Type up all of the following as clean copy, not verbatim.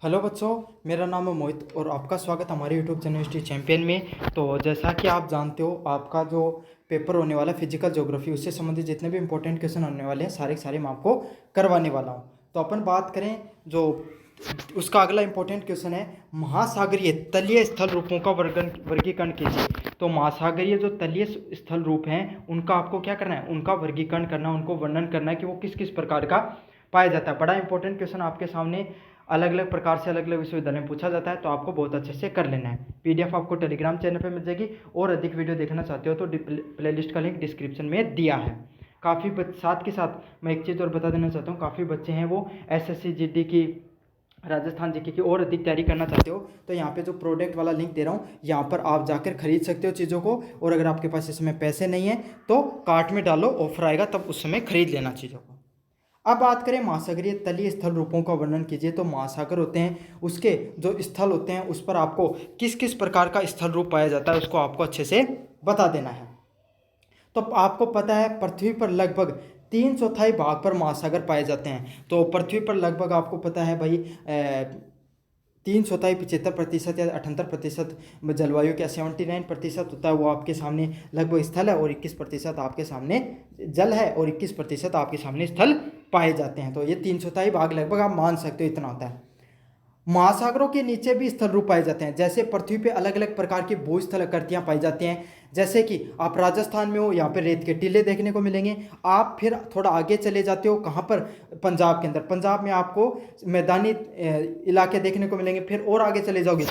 Hello बच्चों, मेरा नाम है मोहित और आपका स्वागत हमारे यूट्यूब चैनल हिस्ट्री चैंपियन में। तो जैसा कि आप जानते हो, आपका जो पेपर होने वाला फिजिकल ज्योग्राफी, उससे संबंधित जितने भी इंपॉर्टेंट क्वेश्चन होने वाले हैं सारे के सारे मैं आपको करवाने वाला हूं। तो अपन बात करें जो उसका अगला इंपॉर्टेंट क्वेश्चन है, महासागरीय तलीय स्थल रूपों का वर्गीकरण कीजिए। तो महासागरीय जो तलीय स्थल रूप हैं उनका आपको क्या करना है, उनका वर्गीकरण करना, उनको वर्णन करना है कि वो किस किस प्रकार का पाया जाता है। बड़ा इंपॉर्टेंट क्वेश्चन आपके सामने अलग अलग प्रकार से अलग अलग विश्वविद्यालय में पूछा जाता है, तो आपको बहुत अच्छे से कर लेना है। पीडीएफ आपको टेलीग्राम चैनल पे मिल जाएगी और अधिक वीडियो देखना चाहते हो तो प्लेलिस्ट का लिंक डिस्क्रिप्शन में दिया है। काफ़ी साथ के साथ मैं एक चीज़ और बता देना चाहता हूँ, काफ़ी बच्चे हैं वो एसएससी जीडी की, राजस्थान जीके की और अधिक तैयारी करना चाहते हो तो यहाँ पे जो प्रोडक्ट वाला लिंक दे रहा हूँ, यहाँ पर आप जाकर खरीद सकते हो चीज़ों को। और अगर आपके पास इस समय पैसे नहीं है तो कार्ट में डालो, ऑफर आएगा तब उस समय खरीद लेना चीज़ों को। अब बात करें महासागरीय तलीय स्थल रूपों का वर्णन कीजिए। तो महासागर होते हैं, उसके जो स्थल होते हैं उस पर आपको किस किस प्रकार का स्थल रूप पाया जाता है उसको आपको अच्छे से बता देना है। तो आपको पता है पृथ्वी पर लगभग 3/4 भाग पर महासागर पाए जाते हैं। तो पृथ्वी पर लगभग आपको पता है भाई 3/4 75% या 78% जलवायु का 79% होता है वो आपके सामने लगभग स्थल है, और 21% आपके सामने जल है, और 21% आपके सामने स्थल पाए जाते हैं। तो ये 3/4 भाग लगभग आप मान सकते हो, इतना होता है। महासागरों के नीचे भी स्थल रूप पाए जाते हैं। जैसे पृथ्वी पे अलग अलग प्रकार की भूस्थल आकृतियां पाई जाती हैं। जैसे कि आप राजस्थान में हो, यहाँ पे रेत के टीले देखने को मिलेंगे। आप फिर थोड़ा आगे चले जाते हो, कहाँ पर, पंजाब के अंदर, पंजाब में आपको मैदानी इलाके देखने को मिलेंगे। फिर और आगे चले जाओगे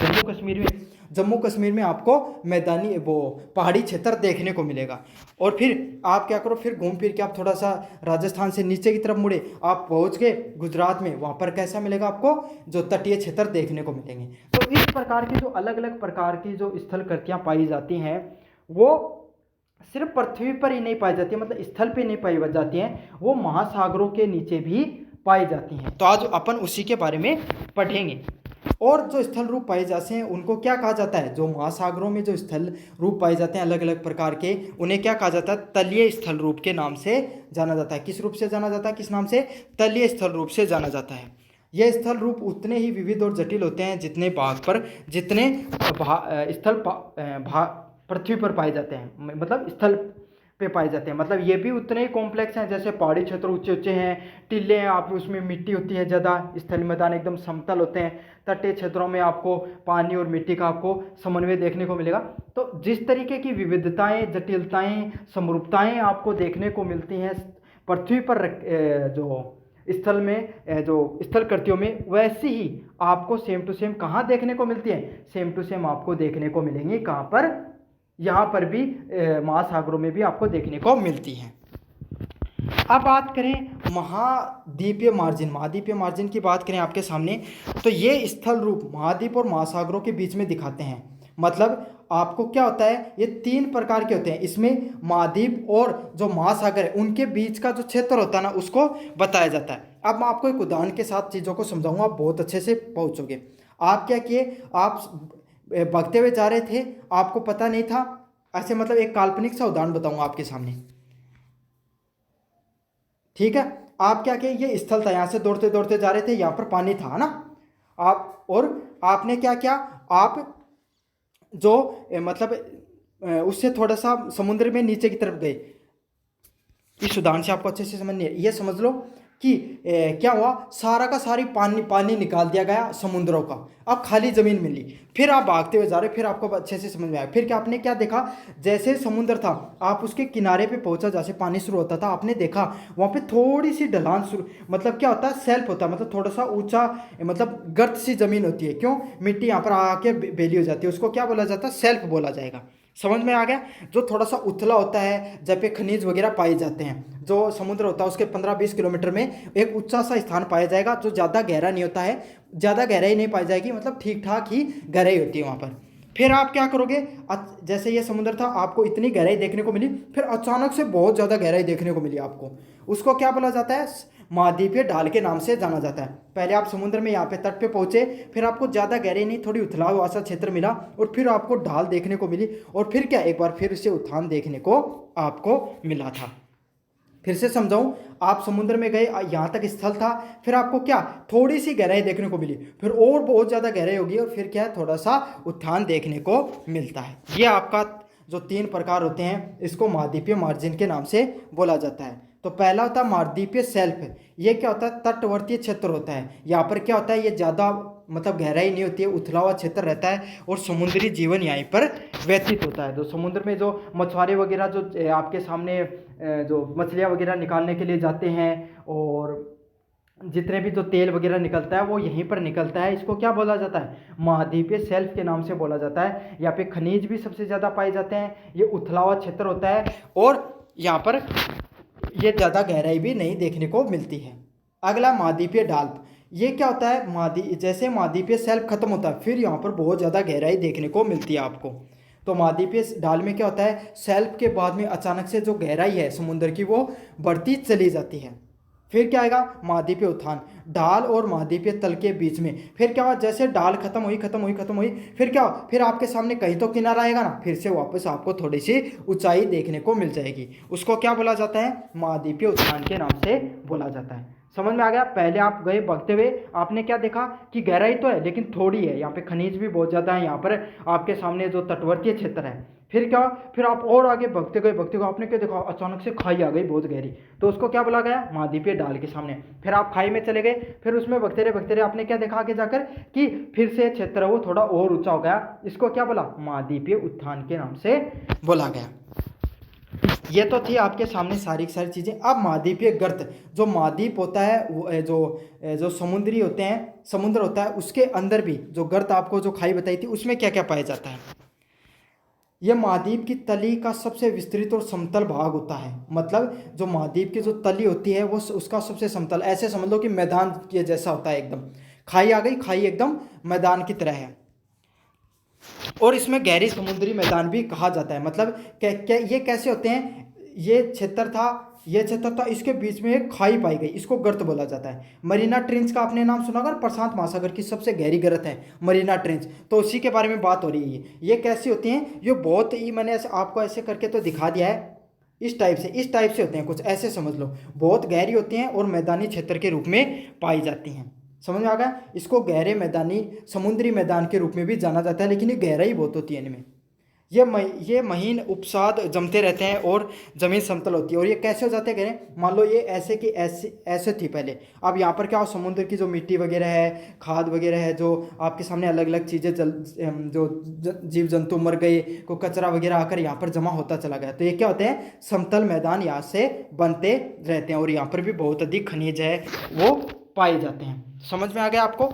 जम्मू कश्मीर में आपको मैदानी वो पहाड़ी क्षेत्र देखने को मिलेगा। और फिर आप क्या करो, फिर घूम फिर के आप थोड़ा सा राजस्थान से नीचे की तरफ मुड़े, आप पहुंच गए गुजरात में, वहाँ पर कैसा मिलेगा आपको, जो तटीय क्षेत्र देखने को मिलेंगे। तो इस प्रकार की जो अलग अलग प्रकार की जो स्थल कृतियाँ पाई जाती हैं वो सिर्फ पृथ्वी पर ही नहीं पाई जाती है, मतलब स्थल पे नहीं पाई जाती हैं, वो महासागरों के नीचे भी पाई जाती हैं। तो आज अपन उसी के बारे में पढ़ेंगे। और जो स्थल रूप पाए जाते हैं उनको क्या कहा जाता है, जो महासागरों में जो स्थल रूप पाए जाते हैं अलग अलग प्रकार के, उन्हें क्या कहा जाता है, तलीय स्थल रूप के नाम से जाना जाता है। किस रूप से जाना जाता है, किस नाम से, तलीय स्थल रूप से जाना जाता है। यह स्थल रूप उतने ही विविध और जटिल होते हैं जितने स्थल पृथ्वी पर पाए जाते हैं, मतलब स्थल पे पाए जाते हैं। मतलब ये भी उतने ही कॉम्प्लेक्स हैं। जैसे पहाड़ी क्षेत्र ऊंचे ऊंचे हैं, टीले हैं, आप उसमें मिट्टी होती है ज़्यादा, स्थलीय मैदान एकदम समतल होते हैं, तटीय क्षेत्रों में आपको पानी और मिट्टी का आपको समन्वय देखने को मिलेगा। तो जिस तरीके की विविधताएं, जटिलताएं, समरूपताएं आपको देखने को मिलती हैं पृथ्वी पर जो स्थल में, जो स्थल कृतियों में, वैसे ही आपको सेम टू सेम कहाँ देखने को मिलती है, सेम टू सेम आपको देखने को मिलेंगी कहाँ पर, यहाँ पर भी महासागरों में भी आपको देखने को मिलती हैं। अब बात करें महाद्वीपीय मार्जिन की बात करें आपके सामने, तो ये स्थल रूप महाद्वीप और महासागरों के बीच में दिखाते हैं। मतलब आपको क्या होता है, ये 3 प्रकार के होते हैं। इसमें महाद्वीप और जो महासागर है उनके बीच का जो क्षेत्र होता है ना, उसको बताया जाता है। अब मैं आपको एक उदाहरण के साथ चीज़ों को समझाऊंगा, आप बहुत अच्छे से पहुंचोगे। आप क्या किए, आप भागते हुए जा रहे थे, आपको पता नहीं था, ऐसे मतलब एक काल्पनिक सा उदाहरण बताऊंगा आपके सामने, ठीक है। आप क्या किए, ये स्थल था, यहाँ से दौड़ते दौड़ते जा रहे थे, यहाँ पर पानी था ना, आप, और आपने क्या किया, आप जो मतलब उससे थोड़ा सा समुद्र में नीचे की तरफ गए। इस उदाहरण से आपको अच्छे से समझ नहीं है, ये समझ लो कि क्या हुआ, सारा का सारी पानी निकाल दिया गया समुद्रों का, अब खाली ज़मीन मिली। फिर आप भागते हुए जा रहे, फिर आपको अच्छे से समझ में आया। फिर क्या आपने क्या देखा, जैसे समुद्र था, आप उसके किनारे पे पहुंचा, जैसे पानी शुरू होता था, आपने देखा वहाँ पे थोड़ी सी ढलान शुरू, मतलब क्या होता है, सेल्फ होता है, मतलब थोड़ा सा ऊंचा, मतलब गर्त सी ज़मीन होती है। क्यों, मिट्टी यहाँ पर आके बेली हो जाती है, उसको क्या बोला जाता है, सेल्फ बोला जाएगा। समझ में आ गया। जो थोड़ा सा उथला होता है, जब पे खनिज वगैरह पाए जाते हैं, जो समुद्र होता है उसके 15-20 किलोमीटर में एक ऊंचा सा स्थान पाया जाएगा, जो ज़्यादा गहरा नहीं होता है, ज़्यादा गहराई नहीं पाई जाएगी, मतलब ठीक ठाक ही गहराई होती है वहाँ पर। फिर आप क्या करोगे, जैसे ये समुद्र था, आपको इतनी गहराई देखने को मिली, फिर अचानक से बहुत ज़्यादा गहराई देखने को मिली आपको, उसको क्या बोला जाता है, महाद्वीपीय ढाल के नाम से जाना जाता है। पहले आप समुद्र में यहाँ पे तट पे पहुंचे, फिर आपको ज़्यादा गहराई नहीं, थोड़ी उथलाव वाला क्षेत्र मिला, और फिर आपको ढाल देखने को मिली, और फिर क्या, एक बार फिर उससे उत्थान देखने को आपको मिला था। फिर से समझाऊं, आप समुद्र में गए, यहाँ तक स्थल था, फिर आपको क्या थोड़ी सी गहराई देखने को मिली, फिर और बहुत ज़्यादा गहराई होगी और फिर क्या है थोड़ा सा उत्थान देखने को मिलता है। ये आपका जो 3 प्रकार होते हैं इसको महाद्वीपीय मार्जिन के नाम से बोला जाता है। तो पहला होता है महाद्वीपीय शेल्फ। ये क्या होता है, तटवर्तीय क्षेत्र होता है। यहाँ पर क्या होता है, ये ज़्यादा मतलब गहराई नहीं होती है, उथला हुआ क्षेत्र रहता है और समुद्री जीवन यहीं पर व्यतीत होता है। जो समुद्र में जो मछुआरे वगैरह जो आपके सामने जो मछलियाँ वगैरह निकालने के लिए जाते हैं और जितने भी जो तेल वगैरह निकलता है वो यहीं पर निकलता है, इसको क्या बोला जाता है, महाद्वीपीय शेल्फ के नाम से बोला जाता है। यहाँ पे खनिज भी सबसे ज़्यादा पाए जाते हैं, ये उथला हुआ क्षेत्र होता है और यहाँ पर ये ज़्यादा गहराई भी नहीं देखने को मिलती है। अगला महाद्वीपीय ढाल्प। ये क्या होता है, जैसे महाद्वीपीय शेल्फ खत्म होता है फिर यहाँ पर बहुत ज़्यादा गहराई देखने को मिलती है आपको। तो महाद्वीपीय ढाल में क्या होता है, शेल्फ के बाद में अचानक से जो गहराई है समुद्र की वो बढ़ती चली जाती है। फिर क्या आएगा, महाद्वीपीय उत्थान। ढाल और महाद्वीपीय तल के बीच में फिर क्या हुआ, जैसे ढाल खत्म हुई फिर क्या हुआ, फिर आपके सामने कहीं तो किनारा आएगा ना, फिर से वापस आपको थोड़ी सी ऊंचाई देखने को मिल जाएगी। उसको क्या बोला जाता है, महाद्वीपीय उत्थान के नाम से बोला जाता है। समझ में आ गया। पहले आप गए भागते हुए, आपने क्या देखा कि गहराई तो है लेकिन थोड़ी है, यहाँ पे खनिज भी बहुत ज़्यादा है, यहाँ पर आपके सामने जो तटवर्तीय क्षेत्र है। फिर क्या, फिर आप और आगे भागते गए आपने क्या देखा, अचानक से खाई आ गई बहुत गहरी, तो उसको क्या बोला गया, महाद्वीपीय ढाल के सामने। फिर आप खाई में चले गए, फिर उसमें भागते रहे आपने क्या देखा आगे जाकर कि फिर से क्षेत्र वो थोड़ा और ऊंचा हो गया, इसको क्या बोला, महाद्वीपीय उत्थान के नाम से बोला गया। ये तो थी आपके सामने सारी की सारी चीज़ें। अब महाद्वीपीय गर्त, जो महाद्वीप होता है जो समुद्री होते हैं, समुद्र होता है उसके अंदर भी जो गर्त आपको जो खाई बताई थी उसमें क्या क्या पाया जाता है। यह महाद्वीप की तली का सबसे विस्तृत और समतल भाग होता है। मतलब जो महाद्वीप की जो तली होती है वो उसका सबसे समतल, ऐसे समझ लो कि मैदान के जैसा होता है एकदम। खाई आ गई, खाई एकदम मैदान की तरह है और इसमें गहरी समुद्री मैदान भी कहा जाता है। मतलब ये कैसे होते हैं, ये क्षेत्र था, इसके बीच में एक खाई पाई गई, इसको गर्त बोला जाता है। मरीना ट्रेंच का आपने नाम सुना होगा, प्रशांत महासागर की सबसे गहरी गर्त है मरीना ट्रेंच, तो उसी के बारे में बात हो रही है। ये कैसी होती हैं, ये बहुत ही, मैंने आपको ऐसे करके तो दिखा दिया है, इस टाइप से होते हैं कुछ, ऐसे समझ लो, बहुत गहरी होती हैं और मैदानी क्षेत्र के रूप में पाई जाती हैं। समझ में आ गया। इसको गहरे मैदानी समुद्री मैदान के रूप में भी जाना जाता है, लेकिन ये गहराई बहुत होती है इनमें। ये महीन उपसाद जमते रहते हैं और ज़मीन समतल होती है। और ये कैसे हो जाते हैं गहरे, मान लो ये ऐसे कि ऐसे थी पहले, अब यहाँ पर क्या हो, समुद्र की जो मिट्टी वगैरह है, खाद वगैरह है, जो आपके सामने अलग अलग चीज़ें जो जीव जंतु मर गए, को कचरा वगैरह आकर यहाँ पर जमा होता चला गया, तो ये क्या होते हैं, समतल मैदान यहाँ से बनते रहते हैं और यहाँ पर भी बहुत अधिक खनिज है वो पाए जाते हैं। समझ में आ गया आपको।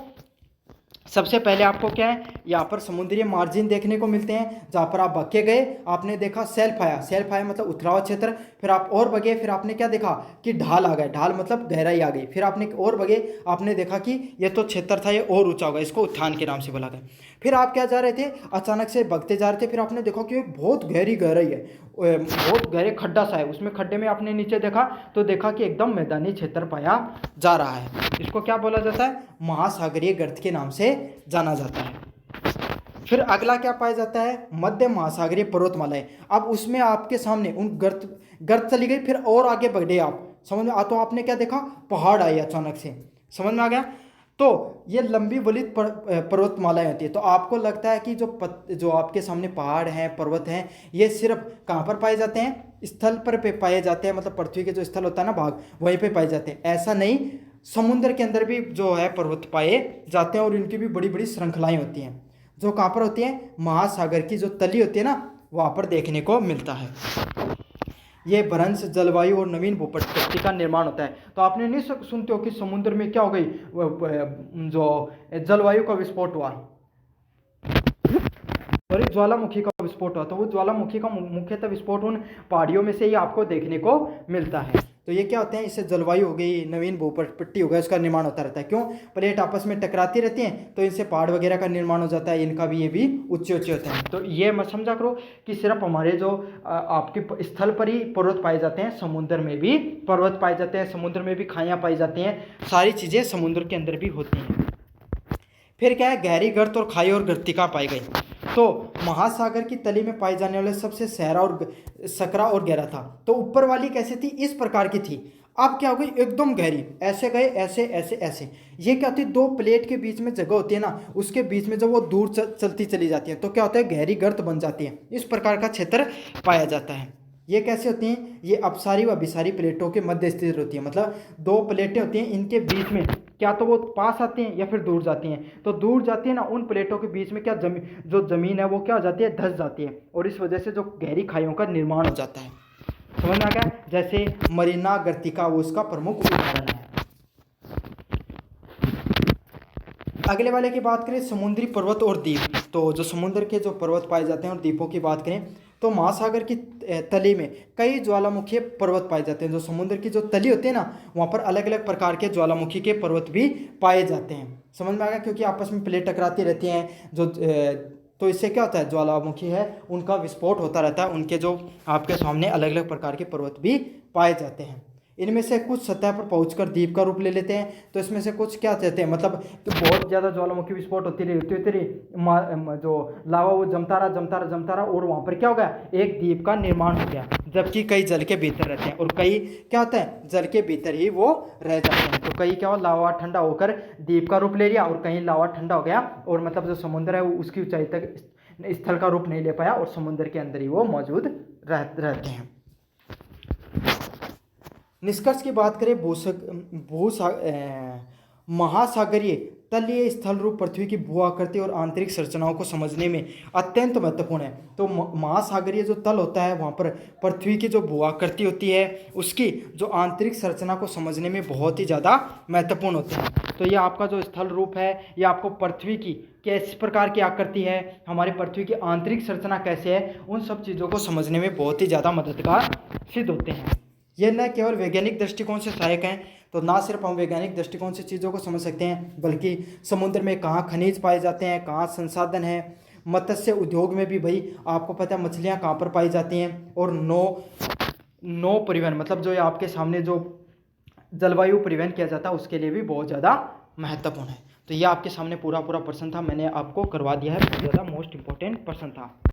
सबसे पहले आपको क्या है, यहाँ पर समुद्री मार्जिन देखने को मिलते हैं, जहाँ पर आप भाग के गए, आपने देखा शेल्फ आया मतलब उथला हुआ क्षेत्र, फिर आप और भगे, फिर आपने क्या देखा कि ढाल आ गए, ढाल मतलब गहराई आ गई, फिर आपने और भगे, आपने देखा कि ये तो क्षेत्र था ये और ऊंचा होगा, इसको उत्थान के नाम से बोला गया। फिर आप क्या जा रहे थे, अचानक से भगते जा रहे थे, फिर आपने देखा कि बहुत गहराई है, बहुत गहरे खड्डा सा है, उसमें खड्डे में आपने नीचे देखा तो देखा कि एकदम मैदानी क्षेत्र पाया जा रहा है। इसको क्या बोला जाता है, महासागरीय गर्त के नाम से जाना जाता है। फिर अगला क्या पाया जाता है, मध्य महासागरीय पर्वतमालाएं। अब उसमें आपके सामने उन गर्त चली गई, फिर और आगे बढ़े आप, समझ में आ, तो आपने क्या देखा, पहाड़ आए अचानक से, समझ में आ गया। तो ये लंबी वलित पर्वतमालाएं होती है। तो आपको लगता है कि जो आपके सामने पहाड़ हैं, पर्वत हैं, ये सिर्फ कहाँ पर पाए जाते हैं, स्थल पर पाए जाते हैं, मतलब पृथ्वी के जो स्थल होता है ना भाग, वहीं पे पाए जाते हैं, ऐसा नहीं, समुद्र के अंदर भी जो है पर्वत पाए जाते हैं और इनकी भी बड़ी बड़ी श्रृंखलाएं होती हैं, जो कहाँ पर होती हैं, महासागर की जो तली होती है ना, वहाँ पर देखने को मिलता है। ये भ्रंश, जलवायु और नवीन भूप्रकृति का निर्माण होता है। तो आपने नहीं सुनते हो कि समुद्र में क्या हो गई, जो जलवायु का विस्फोट हुआ और एक ज्वालामुखी का विस्फोट हुआ, तो वो ज्वालामुखी का मुख्यतः विस्फोट उन पहाड़ियों में से ही आपको देखने को मिलता है। तो ये क्या होते हैं, इससे जलवायु हो गई, नवीन भूप्रकृति हो गया, उसका निर्माण होता रहता है। क्यों, प्लेट आपस में टकराती रहती हैं, तो इनसे पहाड़ वगैरह का निर्माण हो जाता है, इनका भी ये भी ऊंचे होते हैं। तो ये मत समझा करो कि सिर्फ हमारे जो आपके स्थल पर ही पर्वत पाए जाते हैं, समुद्र में भी पर्वत पाए जाते हैं, समुद्र में भी खाइयाँ पाई जाती हैं, सारी चीज़ें समुद्र के अंदर भी होती हैं। फिर क्या है, गहरी गर्त और खाई और गर्तिका पाई गई। तो महासागर की तली में पाए जाने वाले सबसे सकरा और गहरा था। तो ऊपर वाली कैसे थी, इस प्रकार की थी। अब क्या हो गई, एकदम गहरी, ऐसे गए, ऐसे ऐसे ऐसे। ये क्या होती है, दो प्लेट के बीच में जगह होती है ना, उसके बीच में जब वो दूर चलती चली जाती है तो क्या होता है, गहरी गर्त बन जाती है। इस प्रकार का क्षेत्र पाया जाता है। ये कैसे होती हैं, ये अपसारी व अभिसारी प्लेटों के मध्य स्थित होती है। मतलब दो प्लेटें होती हैं, इनके बीच में क्या तो वो पास आती हैं या फिर दूर जाती हैं। तो दूर जाती है ना, उन प्लेटों के बीच में क्या जमीन है वो क्या हो जाती है, धंस जाती है, और इस वजह से जो गहरी खाइयों का निर्माण हो जाता है। समझ में आ गया। जैसे मरीना गर्तिका वो उसका प्रमुख उदाहरण है। अगले वाले की बात करें, समुद्री पर्वत और द्वीप। तो जो समुद्र के जो पर्वत पाए जाते हैं और द्वीपों की बात करें तो महासागर की तली में कई ज्वालामुखी पर्वत पाए जाते हैं। जो समुद्र की जो तली होती है ना, वहाँ पर अलग अलग प्रकार के ज्वालामुखी के पर्वत भी पाए जाते हैं। समझ में आ गया, क्योंकि आपस में प्लेट टकराती रहती हैं जो तो इससे क्या होता है, ज्वालामुखी है उनका विस्फोट होता रहता है, उनके जो आपके सामने अलग अलग प्रकार के पर्वत भी पाए जाते हैं। इनमें से कुछ सतह पर पहुंचकर द्वीप का रूप ले लेते हैं। तो इसमें से कुछ क्या कहते हैं, मतलब तो बहुत ज़्यादा ज्वालामुखी विस्फोट होती रही जो लावा वो जमता रहा और वहाँ पर क्या हो गया, एक द्वीप का निर्माण हो गया। जबकि कई जल के भीतर रहते हैं और कई क्या होता है, जल के भीतर ही वो रह जाते हैं। तो कई क्या हो, लावा ठंडा होकर द्वीप का रूप ले लिया, और कहीं लावा ठंडा हो गया और मतलब जो समुद्र है वो उसकी ऊंचाई तक स्थल का रूप नहीं ले पाया और समुद्र के अंदर ही वो मौजूद रहते हैं। निष्कर्ष की बात करें, महासागरीय तलीय स्थल रूप पृथ्वी की भू आकृति और आंतरिक संरचनाओं को समझने में अत्यंत महत्वपूर्ण है। तो महासागरीय जो तल होता है वहाँ पर पृथ्वी की जो भू आकृति होती है उसकी जो आंतरिक संरचना को समझने में बहुत ही ज़्यादा महत्वपूर्ण होते हैं। तो ये आपका जो स्थल रूप है, ये आपको पृथ्वी की किस प्रकार की आकृति है, हमारे पृथ्वी की आंतरिक संरचना कैसे है, उन सब चीज़ों को समझने में बहुत ही ज़्यादा मददगार सिद्ध होते हैं। ये न केवल वैज्ञानिक दृष्टिकोण से सहायक हैं, तो ना सिर्फ हम वैज्ञानिक दृष्टिकोण से चीज़ों को समझ सकते हैं, बल्कि समुद्र में कहाँ खनिज पाए जाते हैं, कहाँ संसाधन है, मत्स्य उद्योग में भी भाई आपको पता है मछलियाँ कहाँ पर पाई जाती हैं, और नौ परिवहन मतलब जो आपके सामने जो जलवायु परिवहन किया जाता है उसके लिए भी बहुत ज़्यादा महत्वपूर्ण है। तो ये आपके सामने पूरा प्रश्न था, मैंने आपको करवा दिया है, बहुत ज़्यादा मोस्ट इंपॉर्टेंट प्रश्न था।